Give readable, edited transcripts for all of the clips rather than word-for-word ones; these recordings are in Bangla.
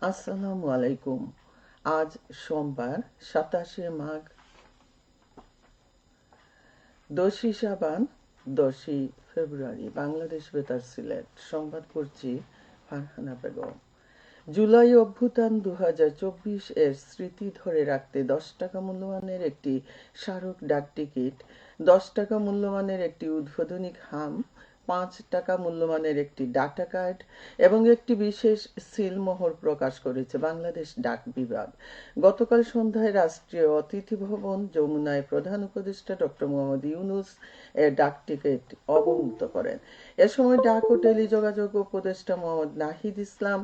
আসসালামু আলাইকুম। আজ সোমবার 27শে মাঘ, 10ই শাবান, 10ই ফেব্রুয়ারি। বাংলাদেশ বেতার সিলেট সংবাদ পড়ছি ফারহানা বেগম। জুলাই অভ্যুত্থান 2024 এর স্মৃতি ধরে রাখতে 10 টাকা মূল্যমানের একটি স্মারক ডাক টিকিট, 10 টাকা মূল্যমানের একটি উদ্বোধনী খাম, 5 টাকা মূল্যমানের একটি ডাটা কার্ড এবং একটি বিশেষ সিলমোহর প্রকাশ করেছে বাংলাদেশ ডাক বিভাগ। গতকাল সন্ধ্যায় রাষ্ট্রীয় অতিথি ভবন যমুনায় প্রধান উপদেষ্টা ডক্টর মোহাম্মদ ইউনূস এর ডাক টিকিট অবমুক্ত করেন। এ সময় ডাক ও টেলিযোগাযোগ উপদেষ্টা মোহাম্মদ নাহিদ ইসলাম,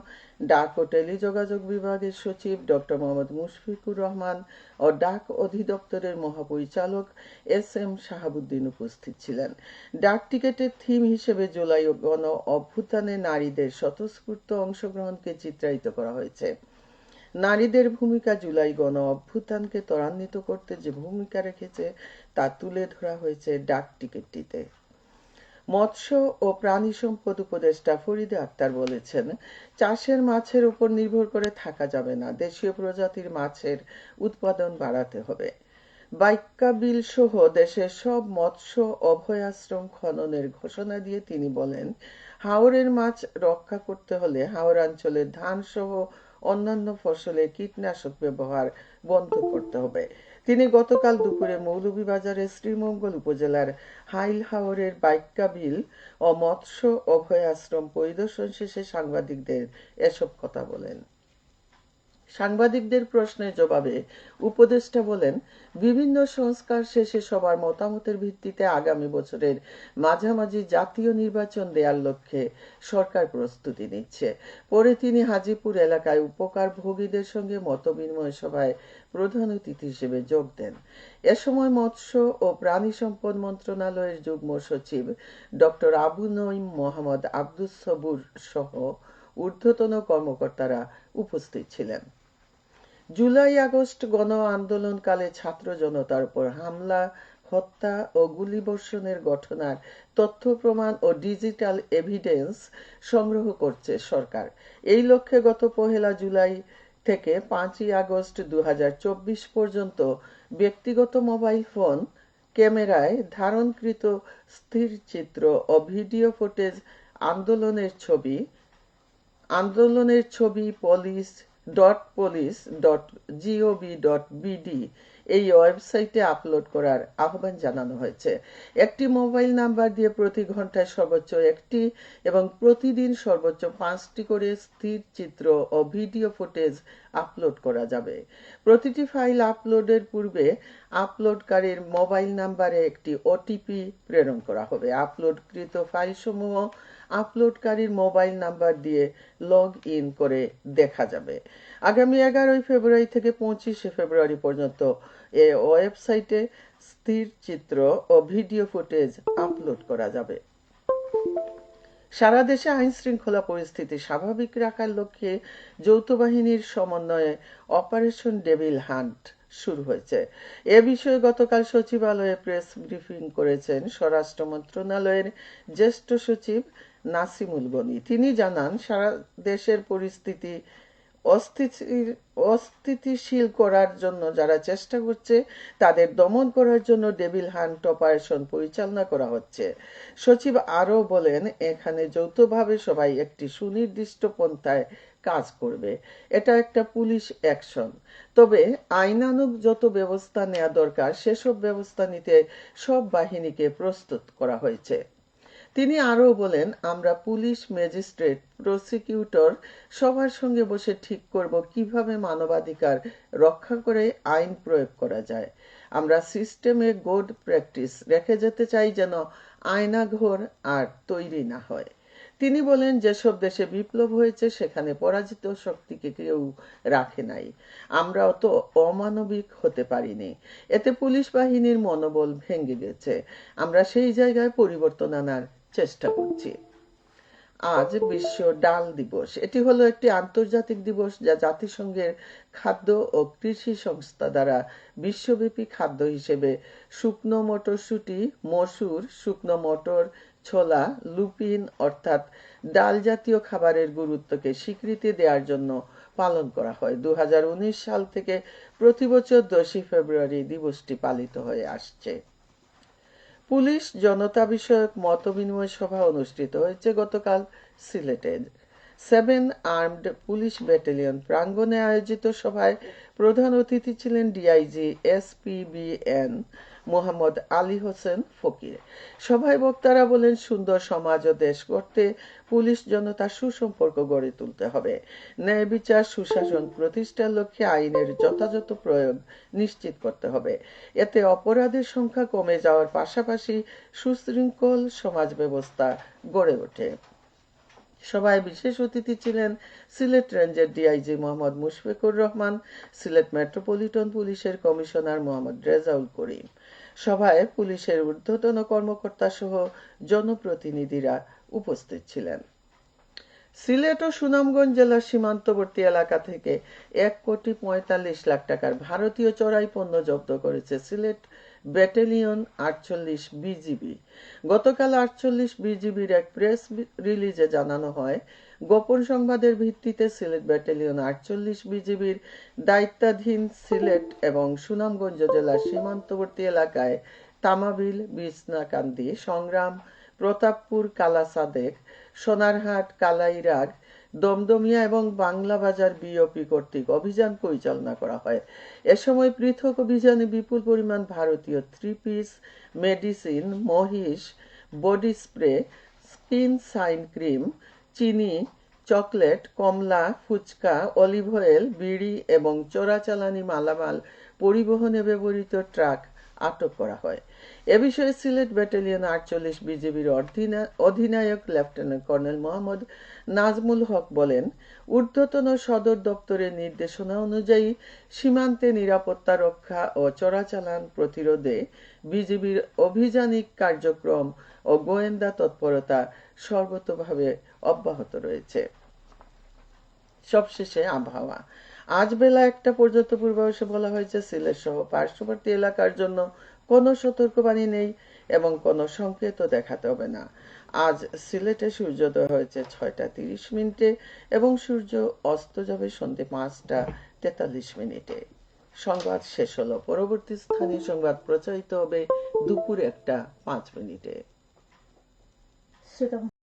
ডাক ও টেলিযোগাযোগ বিভাগের সচিব ডক্টর মোহাম্মদ মুশফিকুর রহমান ও ডাক অধিদপ্তরের মহাপরিচালক এস.এম. শাহাবুদ্দিন উপস্থিত ছিলেন। ডাক টিকিটের থিম হিসেবে জুলাই গণ অভ্যুত্থানে নারীদের স্বতঃস্ফূর্ত অংশগ্রহণকে চিত্রায়িত করা হয়েছে। নারীদের ভূমিকা জুলাই গণ অভ্যুত্থানকে ত্বরান্বিত করতে যে ভূমিকা রেখেছে তা তুলে ধরা হয়েছে ডাক টিকিটটিতে। মৎস্য ও প্রাণী সম্পদ উপদেষ্টা ফরিদা আক্তার বলেছেন, চাষের মাছের উপর নির্ভর করে থাকা যাবে না, দেশীয় প্রজাতির মাছের উৎপাদন বাড়াতে হবে। বাইক্কা বিল সহ দেশের সব মৎস্য অভয়াশ্রম খননের ঘোষণা দিয়ে তিনি বলেন, হাওরের মাছ রক্ষা করতে হলে হাওরাঞ্চলের ধান সহ অন্যান্য ফসলে কীটনাশক ব্যবহার বন্ধ করতে হবে। তিনি গতকাল দুপুরে মৌলভীবাজারের শ্রীমঙ্গল উপজেলার হাইল হাওরের বাইক্কা বিল ও মৎস্য অভয়াশ্রম পরিদর্শন শেষে সাংবাদিকদের এসব কথা বলেন। সাংবাদিকদের প্রশ্নের জবাবে উপদেষ্টা বলেন, বিভিন্ন সংস্কার শেষে সবার মতামতের ভিত্তিতে আগামী বছরের মাঝামাঝি জাতীয় নির্বাচন দেওয়ার লক্ষ্যে সরকার প্রস্তুতি নিচ্ছে। পরে তিনি হাজীপুর এলাকায় উপকারভোগীদের সঙ্গে মতবিনিময় সভায় প্রধান অতিথি হিসেবে যোগ দেন। এ সময় মৎস্য ও প্রাণী সম্পদ মন্ত্রণালয়ের যুগ্ম সচিব ডক্টর আবু নঈম মোহাম্মদ আব্দুস সবুর সহ ঊর্ধ্বতন কর্মকর্তারা উপস্থিত ছিলেন। জুলাই আগস্ট গণ আন্দোলনকালে ছাত্র জনতার উপর হামলা, হত্যা ও গুলিবর্ষণের ঘটনার তথ্য প্রমাণ ও ডিজিটাল এভিডেন্স সংগ্রহ করছে সরকার। এই লক্ষ্যে গত 1 জুলাই থেকে 5 আগস্ট 2024 পর্যন্ত ব্যক্তিগত মোবাইল ফোন ক্যামেরায় ধারণকৃত স্থিরচিত্র ও ভিডিও ফুটেজ আন্দোলনের ছবি police.gov.bd এই ওয়েবসাইটে আপলোড করার আহ্বান জানানো হয়েছে। একটি মোবাইল নাম্বার দিয়ে প্রতি ঘন্টায় সর্বোচ্চ 1টি এবং প্রতিদিন সর্বোচ্চ 5টি করে স্থির চিত্র ও ভিডিও ফুটেজ আপলোড করা যাবে। প্রতিটি ফাইল আপলোডের পূর্বে আপলোডকারীর মোবাইল নাম্বারে একটি ওটিপি প্রেরণ করা হবে। আপলোডকৃত ফাইলসমূহ আপলোডকারীর মোবাইল নাম্বার দিয়ে লগ ইন করে দেখা যাবে। আগামী 11 ফেব্রুয়ারি থেকে 25 ফেব্রুয়ারি পর্যন্ত এই ওয়েবসাইটে স্থির চিত্র ও ভিডিও ফুটেজ আপলোড করা যাবে। সারা দেশে আইন শৃঙ্খলা পরিস্থিতি স্বাভাবিক রাখার লক্ষ্যে যৌথ বাহিনীর সমন্বয়ে অপারেশন ডেভিল হান্ট শুরু হয়েছে। এ বিষয়ে গতকাল সচিবালয়ে প্রেস ব্রিফিং করেছেন স্বরাষ্ট্র মন্ত্রণালয়ের জ্যেষ্ঠ সচিব নাসিমুল গনি। তিনি জানান, সারা দেশের পরিস্থিতি অস্থিতিশীল করার জন্য যারা চেষ্টা করছে তাদের দমন করার জন্য ডেভিল হান্ট অপারেশন পরিচালনা করা হচ্ছে। সচিব আরও বলেন, এখানে যৌথভাবে সবাই একটি সুনির্দিষ্ট পন্থায় কাজ করবে। এটা একটা পুলিশ অ্যাকশন। তবে আইনানুগ যত ব্যবস্থা নেওয়া দরকার সেসব ব্যবস্থা নিতে সব বাহিনীকে প্রস্তুত করা হয়েছে। তিনি আরও বলেন, আমরা পুলিশ, ম্যাজিস্ট্রেট, প্রসিকিউটর সবার সঙ্গে বসে ঠিক করব কিভাবে মানবাধিকার রক্ষা করে আইন প্রয়োগ করা যায়। আমরা সিস্টেমে গুড প্র্যাকটিস রেখে যেতে চাই যেন আয়নাঘর আর তৈরি না হয়। তিনি বলেন, যেসব দেশে বিপ্লব হয়েছে সেখানে পরাজিত শক্তিকে কেউ রাখে নাই। আমরা অত অমানবিক হতে পারিনি। এতে পুলিশ বাহিনীর মনোবল ভেঙে গেছে। আমরা সেই জায়গায় পরিবর্তন আনার চেষ্টা করছি। আজ বিশ্ব ডাল দিবস। এটি হলো একটি আন্তর্জাতিক দিবস যা জাতিসংঘের খাদ্য ও কৃষি সংস্থা দ্বারা বিশ্বব্যাপী খাদ্য হিসেবে শুকনো মটরশুঁটি, মসুর, শুকনো মটর, ছোলা, লুপিন অর্থাৎ ডাল জাতীয় খাবারের গুরুত্বকে স্বীকৃতি দেওয়ার জন্য পালন করা হয়। 2019 সাল থেকে প্রতি বছর 10 ফেব্রুয়ারি দিবসটি পালিত হয়ে আসছে। পুলিশ জনতা বিষয়ক মতবিনিময় সভা অনুষ্ঠিত হয়েছে গতকাল সিলেটে। 7 আর্মড পুলিশ ব্যাটালিয়ন প্রাঙ্গণে আয়োজিত সভায় প্রধান অতিথি ছিলেন ডিআইজি এসপিবিএন মোহাম্মদ আলী হোসেন ফকির। সভায় বক্তারা বলেন, সুন্দর সমাজ ও দেশ গড়তে পুলিশ জনতার সুসম্পর্ক গড়ে তুলতে হবে। ন্যায় বিচার সুশাসন প্রতিষ্ঠার লক্ষ্যে আইনের যথাযথ প্রয়োগ নিশ্চিত করতে হবে। এতে অপরাধের সংখ্যা কমে যাওয়ার পাশাপাশি সুশৃঙ্খল সমাজ ব্যবস্থা গড়ে ওঠে। সভায় বিশেষ অতিথি ছিলেন সিলেট রেঞ্জের ডিআইজি মোহাম্মদ মুশফিকুর রহমান, সিলেট মেট্রোপলিটন পুলিশের কমিশনার মোহাম্মদ রেজাউল করিম। সভায় পুলিশের ঊর্ধ্বতন কর্মকর্তা সহ জনপ্রতিনিধিরা উপস্থিত ছিলেন। সিলেট ও সুনামগঞ্জ জেলার সীমান্তবর্তী এলাকা থেকে 1,45,00,000 টাকার ভারতীয় চোরাই পণ্য জব্দ করেছে সিলেট ব্যাটালিয়ন 48 বিজিবি। গতকাল 48 বিজিবির এক প্রেস রিলিজে জানানো হয়, গোপন সংবাদের ভিত্তিতে সিলেট ব্যাটালিয়ন 48 বিজিবির দায়িত্বাধীন সিলেট এবং সুনামগঞ্জ জেলার সীমান্তবর্তী এলাকায় তামাবিল, বিছনাকান্দি, সংগ্রাম, প্রতাপপুর, কালাসাদেক, সোনারহাট, কালাইরাগ, দমদমিয়া এবং বাংলা বাজার বিওপি কর্তৃক অভিযান পরিচালনা করা হয়। এ সময় পৃথক অভিযানে বিপুল পরিমাণ ভারতীয় 3 পিস, মেডিসিন, মহিষ, body spray, skin shine cream, চিনি, চকলেট, কমলা, ফুচকা, অলিভ অয়েল, বিড়ি এবং চোরাচালানি মালামাল পরিবহনে ব্যবহৃত ট্রাক আটক করা হয়। এ বিষয়ে সিলেট ব্যাটালিয়ন 48 বিজিবির অধিনায়ক লেফটেন্যান্ট কর্নেল মোহাম্মদ নাজমুল হক বলেন, ঊর্ধ্বতন সদর দপ্তরের নির্দেশনা অনুযায়ী সীমান্তে নিরাপত্তা রক্ষা ও চোরাচালান প্রতিরোধে বিজিবির অভিযানিক কার্যক্রম ও গোয়েন্দা তৎপরতা সর্বতোভাবে অব্যাহত রয়েছে। সবশেষে আবহাওয়া। আজ বেলা 1টা পর্যন্ত পূর্বাভাসে বলা হয়েছে, সিলেট সহ পার্শ্ববর্তী এলাকার জন্য কোনো সতর্কবাণী নেই এবং কোনো সংকেতও দেখাতে হবে না। আজ সিলেটে সূর্যোদয় হয়েছে 6টা 30 মিনিটে এবং সূর্য অস্ত যাবে সন্ধ্যে 5টা 43 মিনিটে। সংবাদ শেষ হলো। পরবর্তী স্থানীয় সংবাদ প্রচারিত হবে দুপুর 1টা 5 মিনিটে।